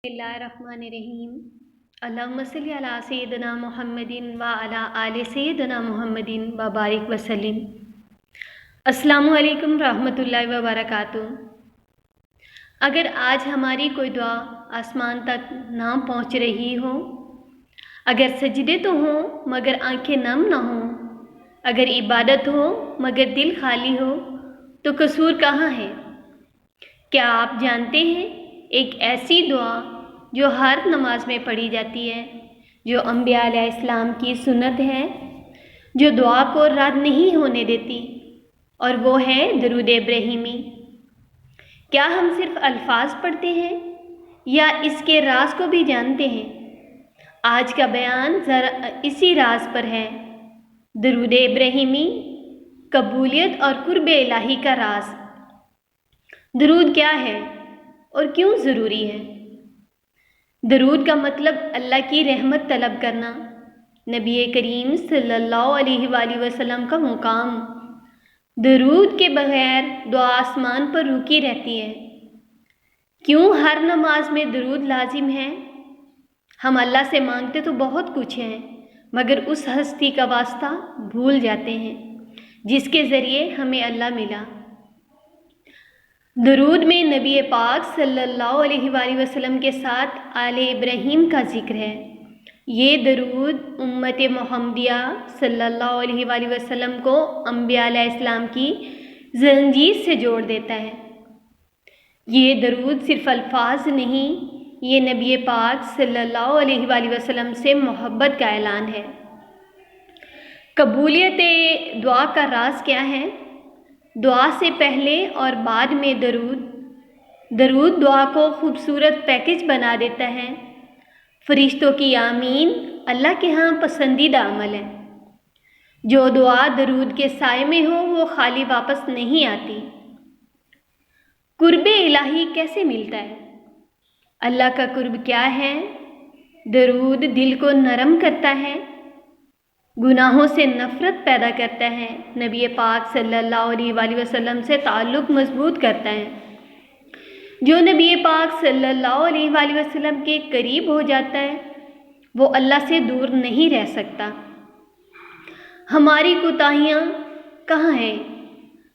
बिस्मिल्लाहिर्रहमानिर्रहीम। अल्लाहुम्मा सल्लि अला सय्यिदिना मुहम्मदिन व अला आलि सय्यिदिना मुहम्मदिन व बारिक वसल्लिम। अस्सलामु अलैकुम रहमतुल्लाहि व बरकातुहू। अगर आज हमारी कोई दुआ आसमान तक ना पहुँच रही हो, अगर सजदे तो हों मगर आंखें नम ना हों, अगर इबादत हो मगर दिल खाली हो, तो कसूर कहाँ है? क्या आप जानते हैं एक ऐसी दुआ जो हर नमाज में पढ़ी जाती है, जो अंबिया अलैहिस्सलाम की सुन्नत है, जो दुआ को रद्द नहीं होने देती, और वो है दरूद इब्राहिमी। क्या हम सिर्फ अल्फाज पढ़ते हैं या इसके राज को भी जानते हैं? आज का बयान ज़रा इसी राज पर है। दरूद इब्राहिमी, कबूलियत और कुर्ब इलाही का राज। दरूद क्या है और क्यों ज़रूरी है? दरूद का मतलब अल्लाह की रहमत तलब करना, नबी करीम सल्लल्लाहु अलैहि वसल्लम का मुकाम। दरूद के बगैर दुआ आसमान पर रुकी रहती है। क्यों हर नमाज में दरूद लाजिम है? हम अल्लाह से मांगते तो बहुत कुछ हैं, मगर उस हस्ती का वास्ता भूल जाते हैं जिसके ज़रिए हमें अल्लाह मिला। दरूद में नबी पाक सल्लल्लाहु अलैहि वसल्लम के साथ आले इब्राहीम का जिक्र है। ये दरूद उम्मत मुहम्मदिया सल्लल्लाहु अलैहि वसल्लम को अंबिया अलैहिस्सलाम की जंजीर से जोड़ देता है। ये दरूद सिर्फ अल्फाज नहीं, ये नबी पाक सल्लल्लाहु अलैहि वसल्लम से मोहब्बत का ऐलान है। कबूलियत दुआ का राज क्या है? दुआ से पहले और बाद में दरूद दुआ को खूबसूरत पैकेज बना देता है। फरिश्तों की आमीन अल्लाह के यहाँ पसंदीदा अमल है। जो दुआ दरूद के साए में हो वो खाली वापस नहीं आती। कुर्ब इलाही कैसे मिलता है? अल्लाह का कुर्ब क्या है? दरूद दिल को नरम करता है, गुनाहों से नफ़रत पैदा करता है, नबी पाक सल्लल्लाहु अलैहि वसल्लम से ताल्लुक़ मजबूत करता है। जो नबी पाक सल्लल्लाहु अलैहि वसल्लम के करीब हो जाता है वो अल्लाह से दूर नहीं रह सकता। हमारी कोताहियाँ कहाँ हैं?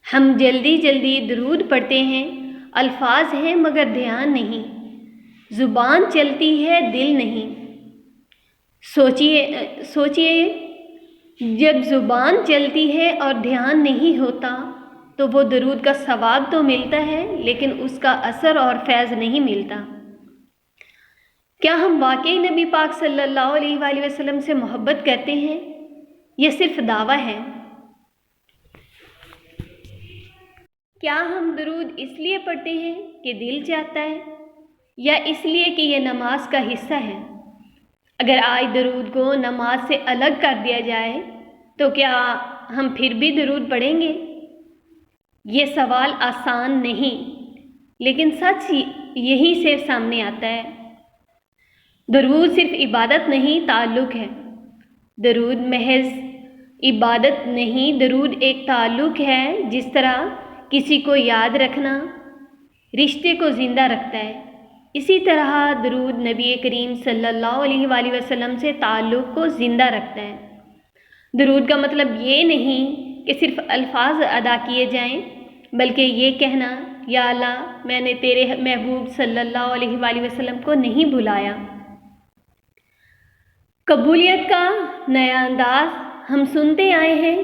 हम जल्दी जल्दी दरूद पढ़ते हैं, अल्फाज हैं मगर ध्यान नहीं, ज़ुबान चलती है दिल नहीं। सोचिए जब ज़ुबान चलती है और ध्यान नहीं होता तो वो दरूद का सवाब तो मिलता है लेकिन उसका असर और फैज़ नहीं मिलता। क्या हम वाकई नबी पाक सल्लल्लाहु अलैहि वसल्लम से मोहब्बत करते हैं? यह सिर्फ दावा है। क्या हम दरूद इसलिए पढ़ते हैं कि दिल चाहता है या इसलिए कि यह नमाज का हिस्सा है? अगर आज दरूद को नमाज से अलग कर दिया जाए तो क्या हम फिर भी दरूद पढ़ेंगे? ये सवाल आसान नहीं, लेकिन सच यही से सामने आता है। दरूद सिर्फ इबादत नहीं, ताल्लुक़ है। दरूद महज इबादत नहीं, दरूद एक ताल्लुक़ है। जिस तरह किसी को याद रखना रिश्ते को ज़िंदा रखता है, इसी तरह दरूद नबी करीम सल्लल्लाहु अलैहि वसल्लम से ताल्लुक़ को ज़िंदा रखता है। दरूद का मतलब ये नहीं कि सिर्फ अल्फाज अदा किए जाएं, बल्कि ये कहना या अल्लाह मैंने तेरे महबूब सल्लल्लाहु अलैहि वसल्लम को नहीं भुलाया। कबूलियत का नया अंदाज हम सुनते आए हैं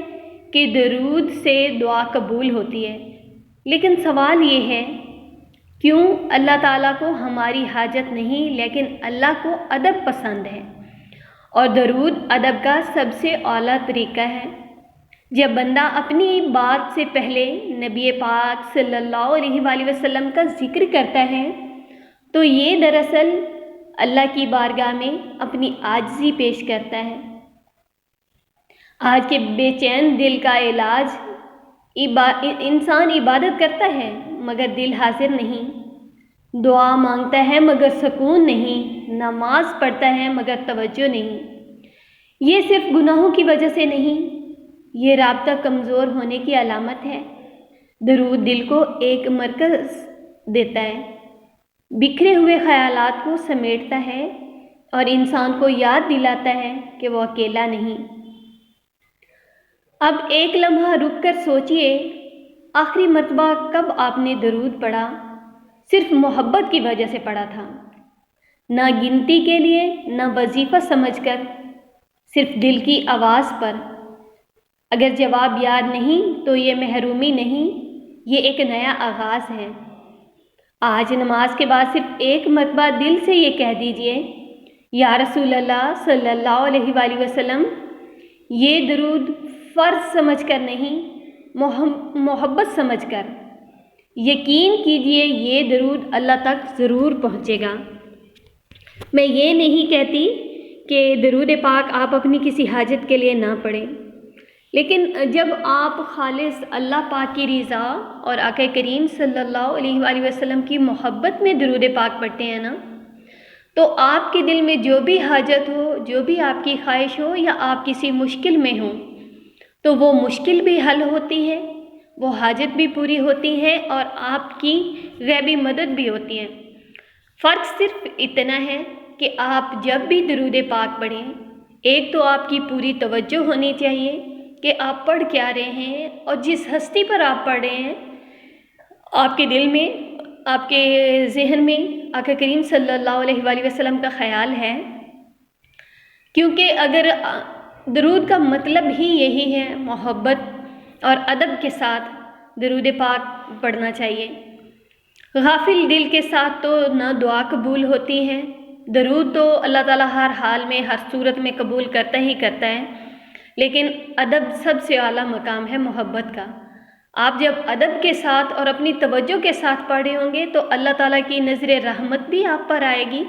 कि दरूद से दुआ कबूल होती है, लेकिन सवाल ये है क्यों अल्लाह ताला को हमारी हाजत नहीं, लेकिन अल्लाह को अदब पसंद है और दरूद अदब का सबसे औला तरीका है। जब बंदा अपनी बात से पहले नबी पाक सल्लल्लाहु अलैहि वसल्लम का जिक्र करता है तो ये दरअसल अल्लाह की बारगाह में अपनी आजिज़ी पेश करता है। आज के बेचैन दिल का इलाज इंसान इबादत करता है मगर दिल हाजिर नहीं, दुआ मांगता है मगर सुकून नहीं, नमाज पढ़ता है मगर तवज्जो नहीं। ये सिर्फ गुनाहों की वजह से नहीं, ये राब्ता कमज़ोर होने की अलामत है। दरूद दिल को एक मरकज़ देता है। बिखरे हुए ख़यालात को समेटता है और इंसान को याद दिलाता है कि वो अकेला नहीं। अब एक लम्हा रुक कर सोचिए, आखिरी मर्तबा कब आपने दरूद पढ़ा? सिर्फ मोहब्बत की वजह से पढ़ा था, ना गिनती के लिए, ना वजीफ़ा समझकर, सिर्फ दिल की आवाज़ पर। अगर जवाब याद नहीं तो ये महरूमी नहीं, ये एक नया आगाज़ है। आज नमाज के बाद सिर्फ एक मरतबा दिल से ये कह दीजिए, या रसूल अल्लाह सल्लल्लाहु अलैहि वसल्लम। ये दरूद फ़र्ज़ समझकर नहीं, मोहब्बत समझकर। यकीन कीजिए ये दरूद अल्लाह तक ज़रूर पहुँचेगा। मैं ये नहीं कहती कि दरूद पाक आप अपनी किसी हाजत के लिए ना पढ़ें, लेकिन जब आप खालिस अल्लाह पाक की रज़ा और आका करीम सल्लल्लाहु अलैहि वसल्लम की मोहब्बत में दरूद पाक पढ़ते हैं ना, तो आपके दिल में जो भी हाजत हो, जो भी आपकी ख्वाहिश हो, या आप किसी मुश्किल में हो, तो वो मुश्किल भी हल होती है, वो हाजत भी पूरी होती है और आपकी गैबी मदद भी होती है। फ़र्क सिर्फ इतना है कि आप जब भी दरूद पाक पढ़ें, एक तो आपकी पूरी तवज्जो होनी चाहिए कि आप पढ़ क्या रहे हैं, और जिस हस्ती पर आप पढ़ रहे हैं आपके दिल में, आपके ज़हन में आका करीम सल्लल्लाहु अलैहि वसल्लम का ख़याल है। क्योंकि अगर दरूद का मतलब ही यही है, मोहब्बत और अदब के साथ दरूद पाक पढ़ना चाहिए। गाफिल दिल के साथ तो ना दुआ कबूल होती है। दरूद तो अल्लाह ताला हर हाल में, हर सूरत में कबूल करता ही करता है, लेकिन अदब सबसे आला मकाम है मोहब्बत का। आप जब अदब के साथ और अपनी तवज्जो के साथ पढ़े होंगे तो अल्लाह ताला की नज़र रहमत भी आप पर आएगी,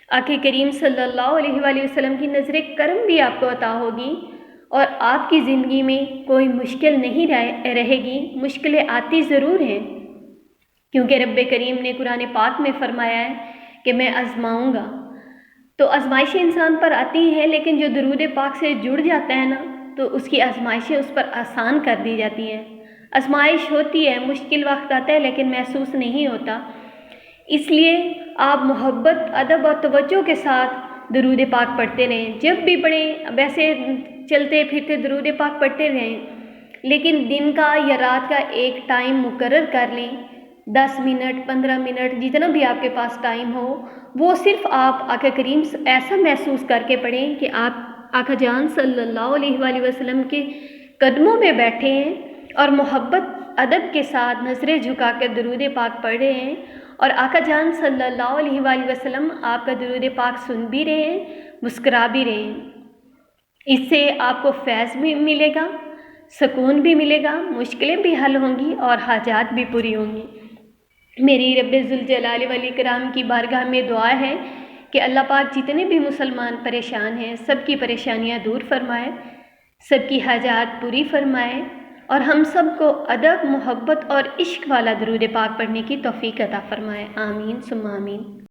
आके करीम सल्लल्लाहु अलैहि वसल्लम की नज़र करम भी आपको अता होगी, और आपकी ज़िंदगी में कोई मुश्किल नहीं रहेगी। मुश्किलें आती ज़रूर हैं, क्योंकि रब्बे करीम ने कुरान पाक में फ़रमाया है कि मैं आज़माऊँगा। तो आज़माइशें इंसान पर आती हैं, लेकिन जो दरूद पाक से जुड़ जाता है ना, तो उसकी आज़माइशें उस पर आसान कर दी जाती हैं। आज़माइश होती है, मुश्किल वक्त आता है, लेकिन महसूस नहीं होता। इसलिए आप मोहब्बत, अदब और तवज्जो के साथ दरूद पाक पढ़ते रहें। जब भी पढ़ें, वैसे चलते फिरते दरूद पाक पढ़ते रहें, लेकिन दिन का या रात का एक टाइम मुकर्रर कर लें, 10 मिनट, 15 मिनट, जितना भी आपके पास टाइम हो, वो सिर्फ़ आप आका करीम ऐसा महसूस करके पढ़ें कि आप आका जान सल्लल्लाहु अलैहि वसल्लम के कदमों में बैठे हैं और मोहब्बत अदब के साथ नज़रें झुका कर दरूद पाक पढ़ रहे हैं, और आका जान सल्लल्लाहु अलैहि वसल्लम आपका दरूद पाक सुन भी रहे हैं, मुस्कुरा भी रहे हैं। इससे आपको फैज़ भी मिलेगा, सुकून भी मिलेगा, मुश्किलें भी हल होंगी और हाजात भी पूरी होंगी। मेरी रब्बे ज़ुल जलाल वल इकराम की बारगाह में दुआ है कि अल्लाह पाक जितने भी मुसलमान परेशान हैं, सबकी परेशानियां दूर फरमाए, सबकी हाजात पूरी फरमाए, और हम सब को अदब, मोहब्बत और इश्क वाला दरूद पाक पढ़ने की तौफीक अता फरमाए। आमीन सुम्मा आमीन।